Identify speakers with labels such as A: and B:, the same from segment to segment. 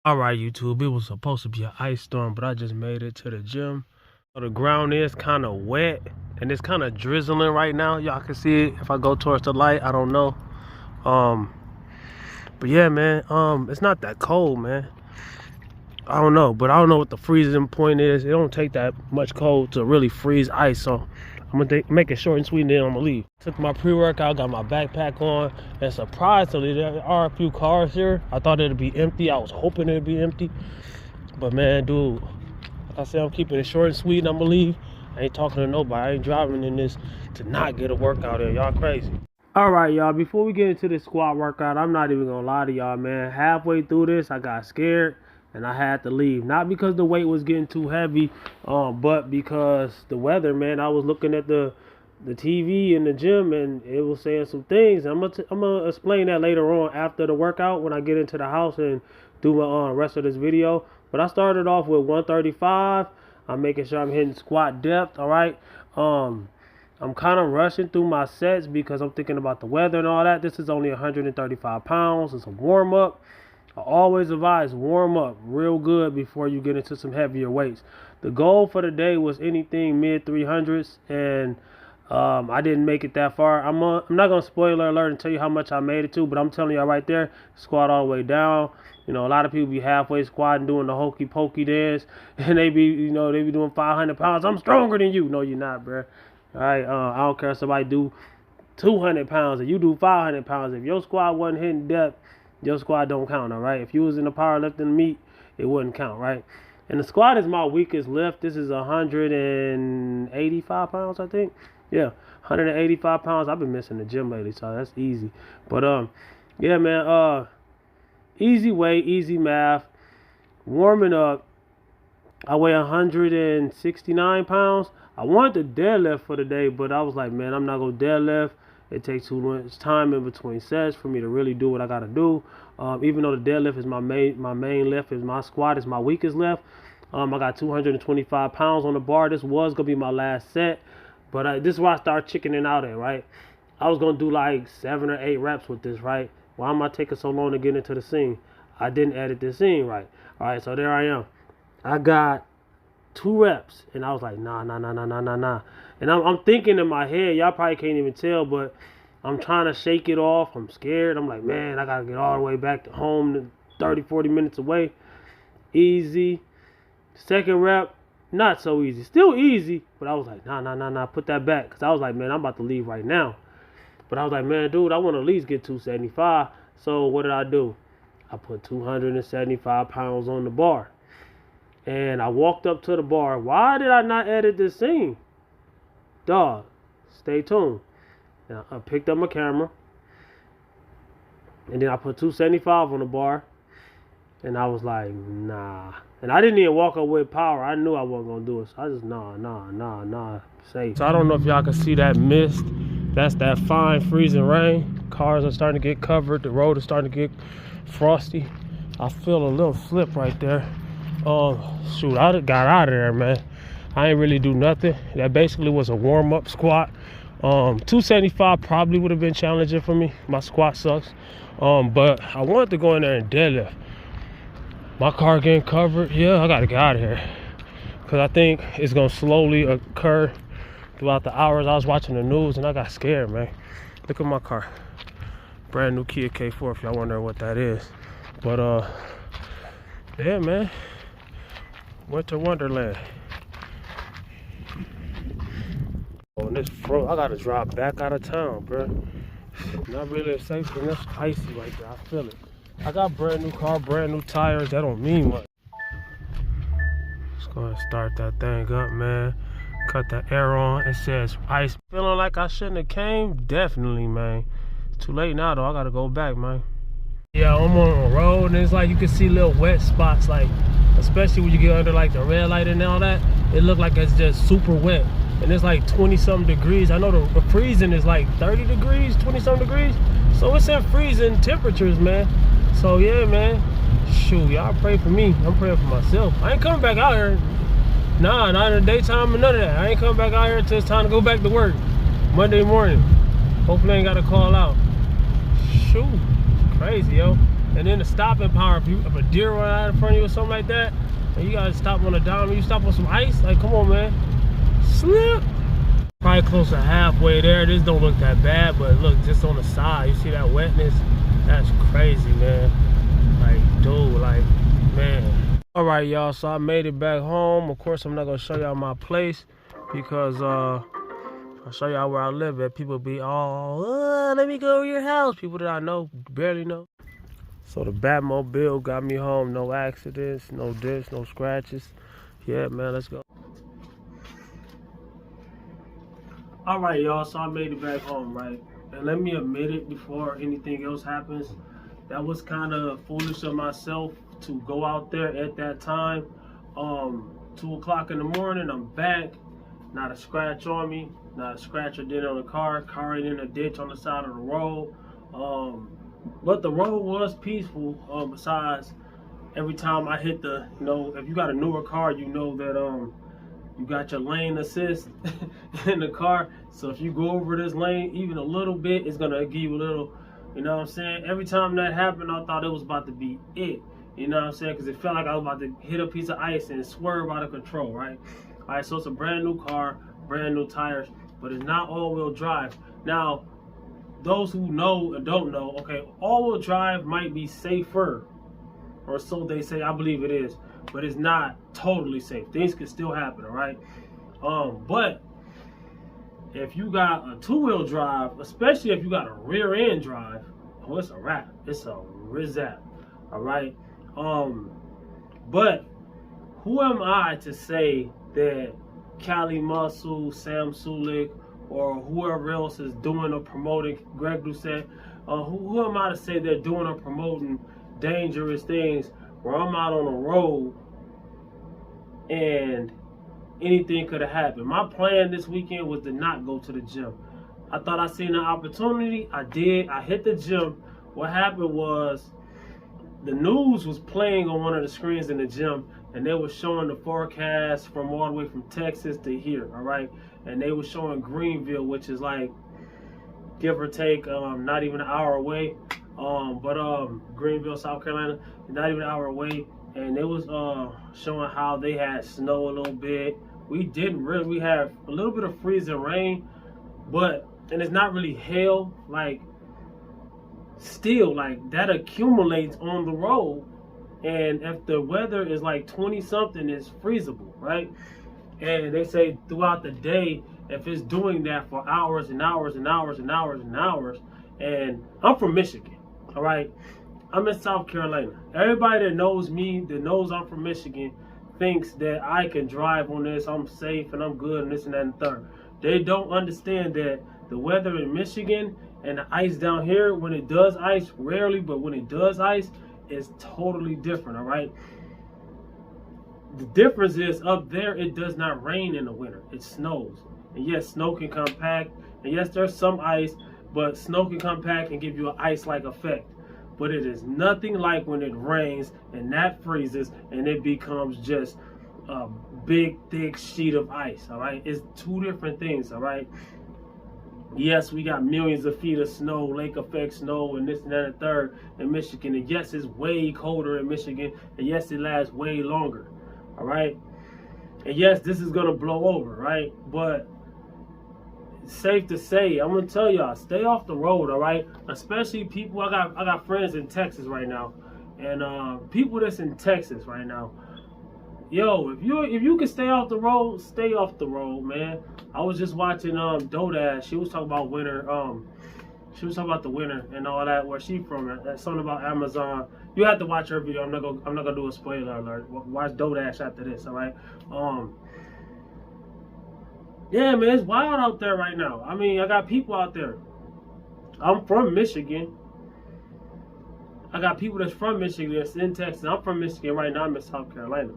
A: Alright, YouTube, it was supposed to be an ice storm, but I just made it to the gym. So the ground is kind of wet, and it's kind of drizzling right now. Y'all can see it if I go towards the light. I don't know. But yeah, man, it's not that cold, man. I don't know, but I don't know what the freezing point is. It don't take that much cold to really freeze ice, so I'm gonna make it short and sweet, and then I'm gonna leave. Took my pre-workout, got my backpack on, and surprisingly, there are a few cars here. I thought it'd be empty. I was hoping it'd be empty, but man, dude, like I said, I'm keeping it short and sweet, and I'm gonna leave. I ain't talking to nobody. I ain't driving in this to not get a workout in. Y'all crazy. All right, y'all, before we get into this squat workout, I'm not even gonna lie to y'all, man. Halfway through this, I got scared and I had to leave. Not because the weight was getting too heavy, but because the weather, man. I was looking at the TV in the gym, and it was saying some things. I'm gonna explain that later on after the workout when I get into the house and do my rest of this video. But I started off with 135. I'm making sure I'm hitting squat depth. All right. I'm kind of rushing through my sets because I'm thinking about the weather and all that. This is only 135 pounds. It's a warm up. I always advise warm up real good before you get into some heavier weights. The goal for the day was anything mid 300s, and I didn't make it that far. I'm not gonna spoiler alert and tell you how much I made it to, but I'm telling y'all right there, squat all the way down. You know, a lot of people be halfway squatting, doing the hokey pokey dance, and they be doing 500 pounds. I'm stronger than you. No, you're not, bro. All right, I don't care if somebody do 200 pounds and you do 500 pounds. If your squat wasn't hitting depth, your squat don't count, all right? If you was in the powerlifting meet, it wouldn't count, right? And the squat is my weakest lift. This is 185 pounds, I think. Yeah, 185 pounds. I've been missing the gym lately, so that's easy. But yeah, man, easy weight, easy math. Warming up, I weigh 169 pounds. I wanted to deadlift for the day, but I was like, man, I'm not gonna deadlift. It takes too much time in between sets for me to really do what I gotta do. Even though the deadlift is my main lift, is my squat is my weakest lift. I got 225 pounds on the bar. This was gonna be my last set, but this is where I started chickening out at, right? I was gonna do like 7 or 8 reps with this, right? Why am I taking so long to get into the scene? I didn't edit this scene right. All right, so there I am. I got 2 reps, and I was like, nah. And I'm thinking in my head, y'all probably can't even tell, but I'm trying to shake it off. I'm scared. I'm like, man, I gotta get all the way back to home, 30, 40 minutes away. Easy. Second rep, not so easy. Still easy, but I was like, nah, put that back. Because I was like, man, I'm about to leave right now. But I was like, man, dude, I want to at least get 275. So what did I do? I put 275 pounds on the bar. And I walked up to the bar. Why did I not edit this scene? Dog, stay tuned. And I picked up my camera. And then I put 275 on the bar. And I was like, nah. And I didn't even walk up with power. I knew I wasn't going to do it. So I just, nah. Safe. So I don't know if y'all can see that mist. That's that fine freezing rain. Cars are starting to get covered. The road is starting to get frosty. I feel a little slip right there. Shoot, I got out of there, man. I ain't really do nothing. That basically was a warm-up squat. 275 probably would have been challenging for me. My squat sucks. But I wanted to go in there and deadlift. My car getting covered. Yeah, I gotta get out of here, because I think it's gonna slowly occur throughout the hours. I was watching the news and I got scared, man. Look at my car. Brand new Kia K4, if y'all wondering what that is. But yeah, man. Winter Wonderland. On this front, I gotta drive back out of town, bro. Not really a safe thing. That's icy right there. I feel it. I got brand new car, brand new tires. That don't mean much. Let's go ahead and start that thing up, man. Cut the air on. It says ice. Feeling like I shouldn't have came? Definitely, man. It's too late now, though. I gotta go back, man. Yeah, I'm on the road, and it's like you can see little wet spots, like especially when you get under like the red light and all that. It look like it's just super wet, and it's like 20-something degrees. I know the freezing is like 30 degrees, 20-something degrees, so it's in freezing temperatures, man. So yeah, man, shoot, y'all pray for me. I'm praying for myself. I ain't coming back out here. Nah, not in the daytime or none of that. I ain't coming back out here until it's time to go back to work Monday morning. Hopefully I ain't gotta call out. Shoot. Crazy, yo. And then the stopping power, if a deer run out in front of you or something like that, and you gotta stop on a dime, you stop on some ice, like come on, man, slip. Probably close to halfway there. This don't look that bad, but look, just on the side, you see that wetness? That's crazy, man. Like, dude, like, man. All right, y'all, so I made it back home. Of course, I'm not gonna show y'all my place because I'll show y'all where I live at. People be all, let me go to your house. People that I know, barely know. So the Batmobile got me home. No accidents, no dips, no scratches. Yeah, man, let's go. All right, y'all, so I made it back home, right? And let me admit it before anything else happens. That was kind of foolish of myself to go out there at that time. 2 o'clock in the morning, I'm back. Not a scratch on me, not a scratch or dent on the car ain't in a ditch on the side of the road. But the road was peaceful, besides every time I hit the, you know, if you got a newer car, you know that you got your lane assist in the car. So if you go over this lane even a little bit, it's gonna give you a little, you know what I'm saying? Every time that happened, I thought it was about to be it. You know what I'm saying? Because it felt like I was about to hit a piece of ice and swerve out of control, right? All right, so it's a brand new car, brand new tires, but it's not all-wheel drive. Now, those who know and don't know, okay, all-wheel drive might be safer, or so they say. I believe it is, but it's not totally safe. Things can still happen, all right? But if you got a two-wheel drive, especially if you got a rear-end drive, oh, it's a wrap. It's a rizap, all right? But who am I to say that Cali Muscle, Sam Sulik, or whoever else is doing or promoting, Greg Doucette, who am I to say they're doing or promoting dangerous things where I'm out on the road and anything could have happened? My plan this weekend was to not go to the gym. I thought I seen an opportunity. I did. I hit the gym. What happened was the news was playing on one of the screens in the gym, and they were showing the forecast from all the way from Texas to here, all right? And they were showing Greenville, which is like, give or take, not even an hour away. Greenville, South Carolina, not even an hour away. And it was showing how they had snow a little bit. We didn't really, we had a little bit of freezing rain, and it's not really hail, like, still, like, that accumulates on the road. And if the weather is like 20 something, it's freezable, right? And they say throughout the day, if it's doing that for hours and hours and hours and hours and hours, and I'm from Michigan, all right? I'm in South Carolina. Everybody that knows me, that knows I'm from Michigan, thinks that I can drive on this, I'm safe and I'm good and this and that and third. They don't understand that the weather in Michigan and the ice down here, when it does ice, rarely, but when it does ice, it's totally different, all right? The difference is up there, it does not rain in the winter. It snows. And yes, snow can compact. And yes, there's some ice, but snow can compact and give you an ice-like effect. But it is nothing like when it rains and that freezes and it becomes just a big, thick sheet of ice, all right? It's two different things, all right? Yes, we got millions of feet of snow, lake effect snow, and this and that and third in Michigan. And yes, it's way colder in Michigan. And yes, it lasts way longer. All right. And yes, this is going to blow over, right? But it's safe to say, I'm going to tell y'all, stay off the road, all right? Especially people, I got friends in Texas right now. And people that's in Texas right now. Yo, if you can stay off the road, stay off the road, man. I was just watching Dodash. She was talking about winter. She was talking about the winter and all that. Where she from? That's something about Amazon. You have to watch her video. I'm not gonna do a spoiler alert. Watch Dodash after this, all right? Yeah, man, it's wild out there right now. I mean, I got people out there. I'm from Michigan. I got people that's from Michigan that's in Texas. I'm from Michigan right now. I'm in South Carolina.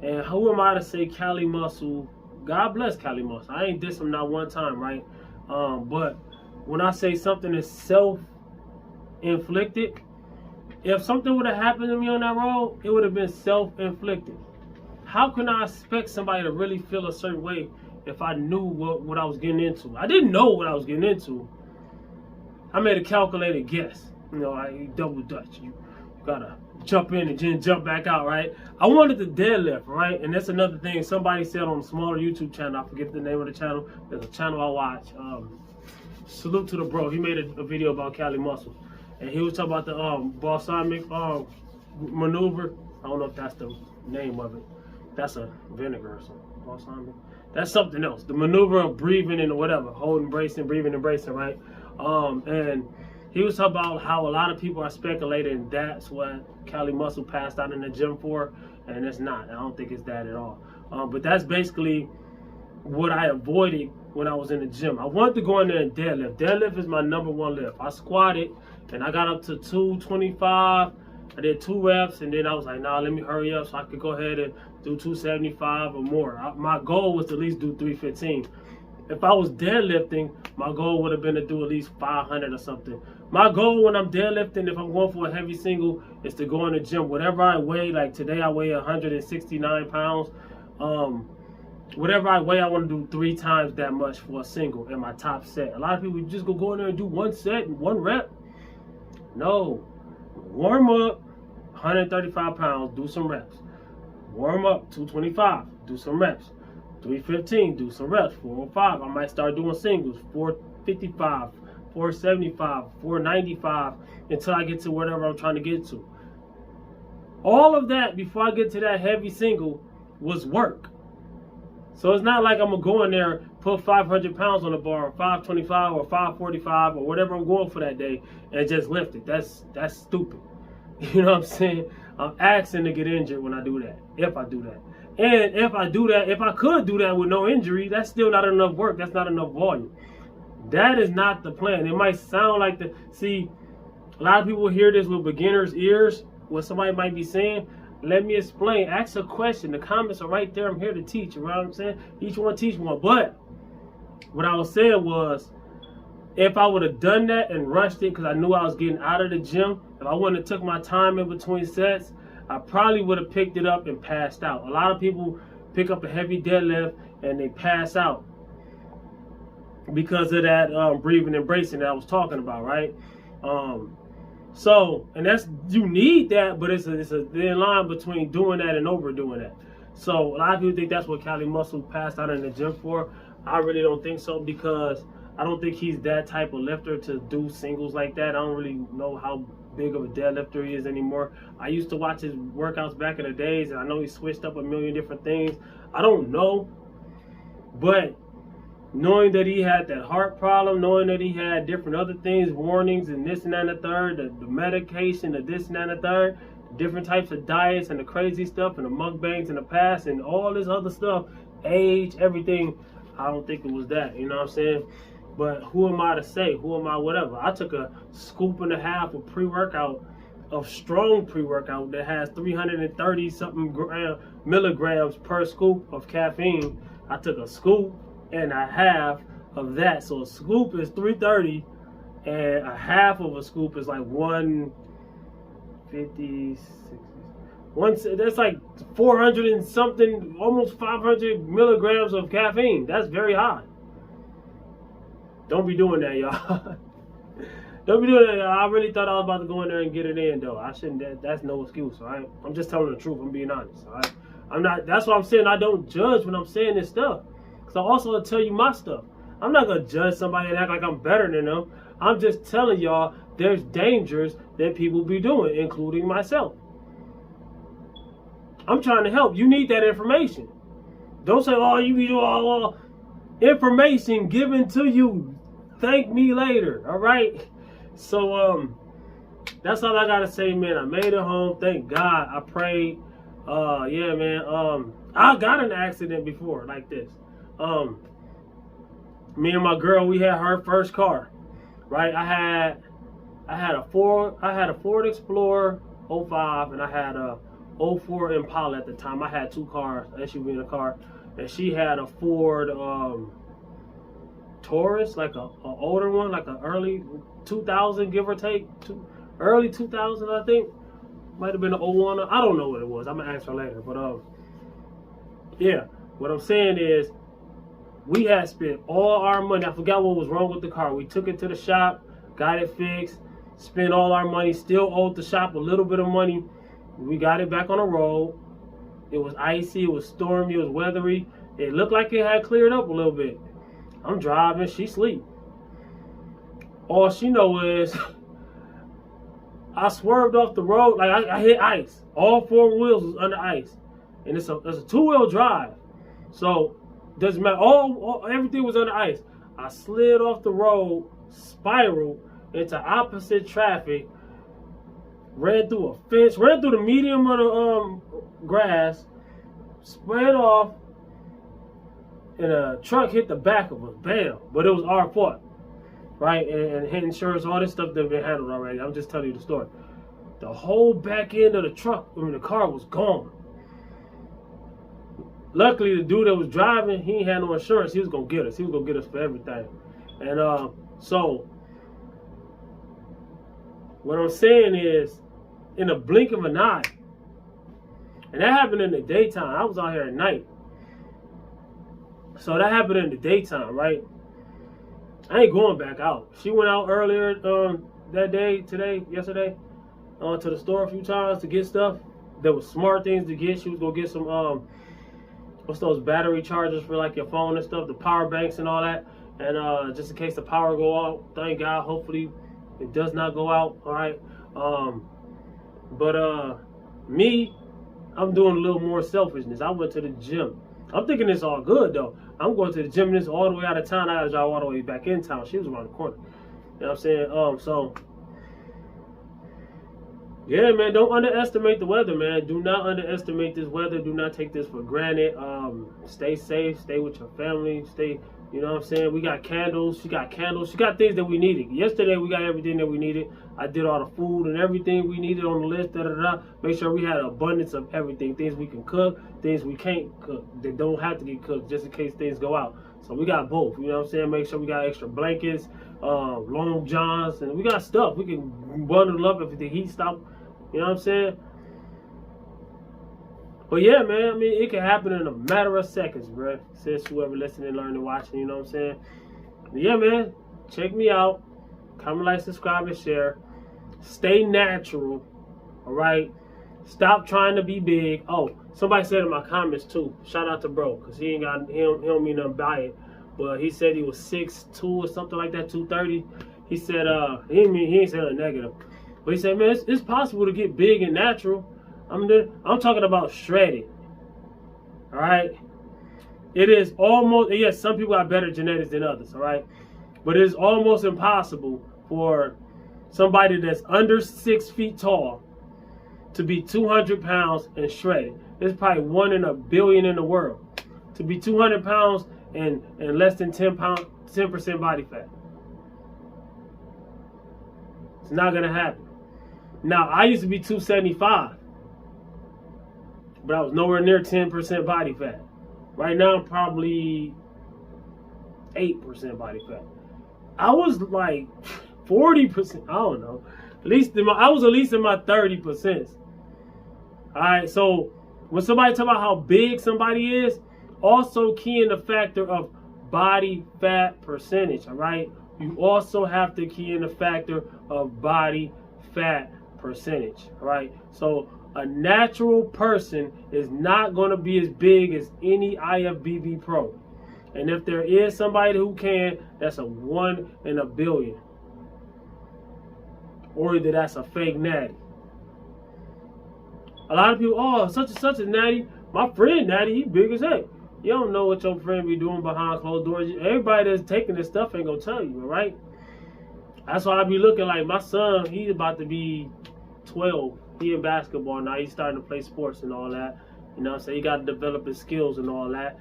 A: And who am I to say Cali Muscle? God bless Cali Muscle. I ain't diss him not one time, right? But when I say something is self-inflicted, if something would have happened to me on that road, it would have been self-inflicted. How can I expect somebody to really feel a certain way if I knew what I was getting into? I didn't know what I was getting into. I made a calculated guess. You know, I double Dutch. gotta jump in and then jump back out, right? I wanted the deadlift, right? And that's another thing somebody said on a smaller YouTube channel. I forget the name of the channel. There's a channel I watch. Salute to the bro. He made a video about Cali muscle, and he was talking about the balsamic maneuver. I don't know if that's the name of it. That's a vinegar or something. Balsamic. That's something else. The maneuver of breathing and whatever, holding, bracing, breathing and bracing, right? And he was talking about how a lot of people are speculating that's what Cali Muscle passed out in the gym for, and it's not. I don't think it's that at all. But that's basically what I avoided when I was in the gym. I wanted to go in there and deadlift. Deadlift is my #1 lift. I squatted, and I got up to 225. I did 2 reps, and then I was like, nah, let me hurry up so I could go ahead and do 275 or more. My goal was to at least do 315. If I was deadlifting, my goal would have been to do at least 500 or something. My goal when I'm deadlifting, if I'm going for a heavy single, is to go in the gym. Whatever I weigh, like today I weigh 169 pounds. Whatever I weigh, I want to do 3 times that much for a single in my top set. A lot of people just go in there and do 1 set and 1 rep. No. Warm up, 135 pounds, do some reps. Warm up, 225, do some reps. 315, do some reps. 405, I might start doing singles. 455, 475, 495, until I get to whatever I'm trying to get to. All of that before I get to that heavy single was work. So it's not like I'm gonna go in there, put 500 pounds on the bar, or 525 or 545 or whatever I'm going for that day, and just lift it. That's stupid. You know what I'm saying? I'm asking to get injured when I do that, if I do that. And if I do that, if I could do that with no injury, that's still not enough work. That's not enough volume. That is not the plan. It might sound like the, see, a lot of people hear this with beginner's ears, what somebody might be saying. Let me explain. Ask a question. The comments are right there. I'm here to teach. You know what I'm saying? Each one teach one. But what I was saying was, if I would have done that and rushed it because I knew I was getting out of the gym, if I wouldn't have took my time in between sets, I probably would have picked it up and passed out. A lot of people pick up a heavy deadlift and they pass out because of that breathing and bracing that I was talking about, right? So, and that's, you need that, but it's a thin line between doing that and overdoing that. So a lot of people think that's what Cali Muscle passed out in the gym for. I really don't think so, because I don't think he's that type of lifter to do singles like that. I don't really know how big of a deadlifter he is anymore. I used to watch his workouts back in the days, and I know he switched up a million different things. I don't know, but knowing that he had that heart problem, knowing that he had different other things, warnings and this and that and the third, the medication, the this and that and the third, different types of diets and the crazy stuff and the mukbangs in the past and all this other stuff, age, everything, I don't think it was that, you know what I'm saying? But who am I to say? Who am I? Whatever. I took a scoop and a half of pre-workout, of strong pre-workout that has 330 something milligrams per scoop of caffeine. I took a scoop and a half of that. So a scoop is 330 and a half of a scoop is like 150, 60, that's like 400 and something, almost 500 milligrams of caffeine. That's very high. Don't be doing that, y'all. Don't be doing that, y'all. I really thought I was about to go in there and get it in, though. I shouldn't. That's no excuse, all right? I'm just telling the truth. I'm being honest, all right? I'm not. That's why I'm saying I don't judge when I'm saying this stuff. Because I also tell you my stuff. I'm not going to judge somebody and act like I'm better than them. I'm just telling y'all there's dangers that people be doing, including myself. I'm trying to help. You need that information. Don't say, oh, you be doing all information given to you. Thank me later, all right? So, that's all I got to say, man. I made it home. Thank God. I prayed. Yeah, man. I got in an accident before like this. Me and my girl, we had her first car, right? I had a Ford Explorer 05 and I had a 04 Impala at the time. I had 2 cars, SUV in a car, and she had a Ford Taurus, like a older one, like a early 2000, give or take, early 2000, I think. Might have been an 01. I don't know what it was. I'm gonna ask her later. But yeah, what I'm saying is, we had spent all our money. I forgot what was wrong with the car. We took it to the shop, got it fixed, spent all our money, still owed the shop a little bit of money. We got it back on the road. It was icy, it was stormy, it was weathery. It looked like it had cleared up a little bit. I'm driving, she sleep. All she know is I swerved off the road, like I hit ice. All 4 wheels was under ice. And it's a 2-wheel drive. So doesn't matter. Everything was under ice. I slid off the road, spiraled into opposite traffic, ran through a fence, ran through the medium of the grass, sped off, and a truck hit the back of us. Bam! But it was our fault. Right, and hit insurance, all this stuff that been handled already. I'm just telling you the story. The whole back end of the the car was gone. Luckily, the dude that was driving, he ain't had no insurance. He was gonna get us. He was gonna get us for everything. And so, what I'm saying is, in a blink of an eye, and that happened in the daytime. I was out here at night. So that happened in the daytime, right? I ain't going back out. She went out earlier that day, yesterday, to the store a few times to get stuff. There was smart things to get. She was gonna get some what's those battery chargers for like your phone and stuff, the power banks and all that. And just in case the power go out, thank God, hopefully it does not go out. All right. Me, I'm doing a little more selfishness. I went to the gym. I'm thinking it's all good though. I'm going to the gym, this all the way out of town. I gotta drive all the way back in town. She was around the corner. You know what I'm saying? So yeah, man, don't underestimate the weather, man. Do not underestimate this weather. Do not take this for granted. Stay safe, stay with your family, stay, you know what I'm saying? We got candles, she got candles, she got things that we needed. Yesterday we got everything that we needed. I did all the food and everything we needed on the list, Make sure we had an abundance of everything. Things we can cook, things we can't cook. They don't have to get cooked just in case things go out. So we got both, you know what I'm saying? Make sure we got extra blankets, long johns, and we got stuff. We can bundle up if the heat stop, you know what I'm saying? But yeah, man, I mean, it can happen in a matter of seconds, bro. Says whoever listening, learning, watching, you know what I'm saying? But yeah, man, check me out. Comment, like, subscribe, and share. Stay natural, all right? Stop trying to be big. Oh, somebody said in my comments, too. Shout out to bro, because he don't mean nothing by it. But he said he was 6'2" or something like that, 230. He said, he ain't saying a negative. But he said, man, it's possible to get big and natural. I'm talking about shredded. All right? It is almost, yes, some people have better genetics than others, all right? But it is almost impossible for somebody that's under 6 feet tall to be 200 pounds and shredded. There's probably 1 in a billion in the world. To be 200 pounds and less than 10% body fat. It's not gonna happen. Now, I used to be 275, but I was nowhere near 10% body fat. Right now, I'm probably 8% body fat. I was like 40%. I don't know. I was at least in my 30%. All right. So when somebody talk about how big somebody is, also key in the factor of body fat percentage. All right. You also have to key in the factor of body fat percentage. All right. So a natural person is not going to be as big as any IFBB pro. And if there is somebody who can, that's a 1 in a billion. Or either that's a fake natty. A lot of people, oh, such and such is natty. My friend natty, he big as heck. You don't know what your friend be doing behind closed doors. Everybody that's taking this stuff ain't gonna tell you, all right? That's why I be looking like my son, he's about to be 12. He in basketball now. He's starting to play sports and all that. You know what I'm saying? He got to develop his skills and all that.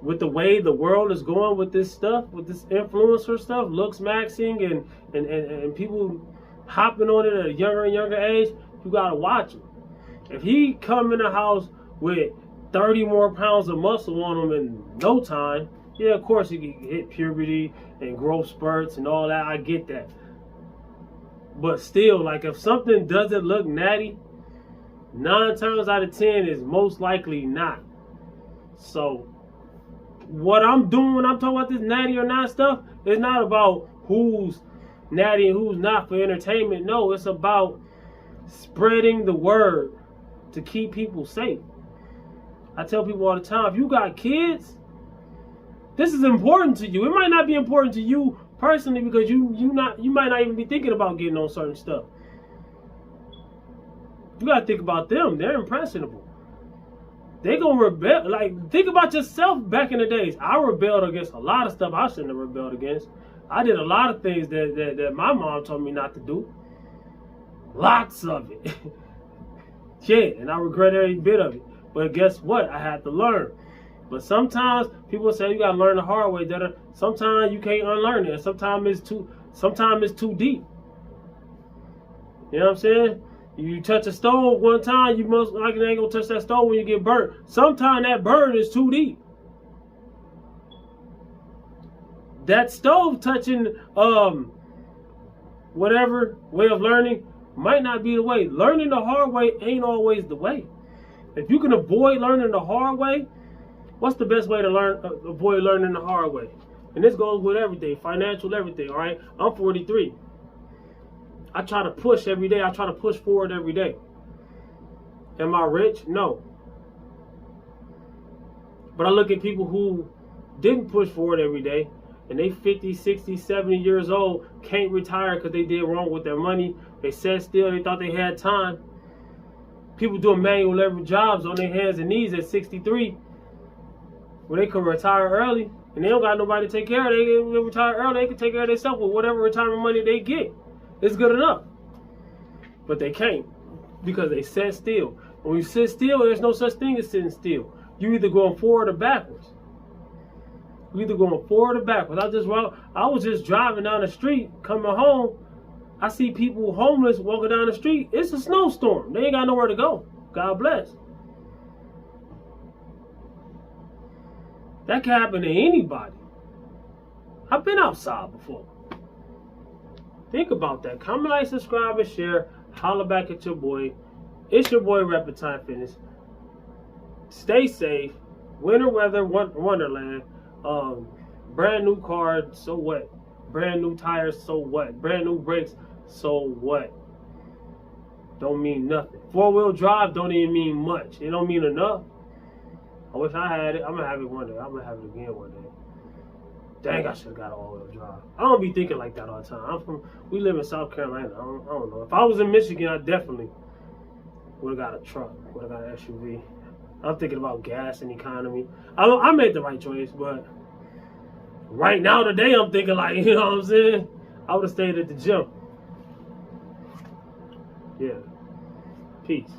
A: With the way the world is going with this stuff, with this influencer stuff, looks maxing and people hopping on it at a younger and younger age, you got to watch him. If he come in the house with 30 more pounds of muscle on him in no time, yeah, of course he can hit puberty and growth spurts and all that. I get that. But still, like if something doesn't look natty, 9 times out of 10 is most likely not. So what I'm doing when I'm talking about this natty or not stuff, it's not about who's natty and who's not for entertainment. No, it's about spreading the word to keep people safe. I tell people all the time, if you got kids, this is important to you. It might not be important to you personally because you might not even be thinking about getting on certain stuff. You gotta think about them. They're impressionable. They gonna rebel. Like, think about yourself back in the days. I rebelled against a lot of stuff I shouldn't have rebelled against. I did a lot of things that my mom told me not to do. Lots of it. Yeah, and I regret every bit of it. But guess what? I had to learn. But sometimes people say you gotta learn the hard way. Sometimes you can't unlearn it. Sometimes it's too deep. You know what I'm saying? You touch a stove one time, you most likely ain't gonna touch that stove when you get burnt. Sometimes that burn is too deep. That stove touching whatever way of learning might not be the way. Learning the hard way ain't always the way. If you can avoid learning the hard way, what's the best way to avoid learning the hard way? And this goes with everything, financial, everything, all right? I'm 43. I try to push every day. I try to push forward every day. Am I rich? No. But I look at people who didn't push forward every day, and they 50, 60, 70 years old, can't retire because they did wrong with their money. They sat still. They thought they had time. People doing manual labor jobs on their hands and knees at 63, where they could retire early, and they don't got nobody to take care of. They retire early. They can take care of themselves with whatever retirement money they get. It's good enough. But they can't because they sat still. When you sit still, there's no such thing as sitting still. You either going forward or backwards. You either going forward or backwards. I was just driving down the street, coming home. I see people homeless walking down the street. It's a snowstorm. They ain't got nowhere to go. God bless. That can happen to anybody. I've been outside before. Think about that. Comment, like, subscribe, and share. Holla back at your boy. It's your boy, Rapid Time Fitness. Stay safe. Winter weather, Wonderland. Brand new car, so what? Brand new tires, so what? Brand new brakes, so what? Don't mean nothing. 4-wheel drive don't even mean much. It don't mean enough. I wish I had it. I'm gonna have it one day. I'm gonna have it again one day. Dang, I should have got an all-wheel drive. I don't be thinking like that all the time. We live in South Carolina. I don't know. If I was in Michigan, I definitely would have got a truck. Would have got an SUV. I'm thinking about gas and economy. I made the right choice, but right now, today, I'm thinking like, you know what I'm saying? I would have stayed at the gym. Yeah. Peace.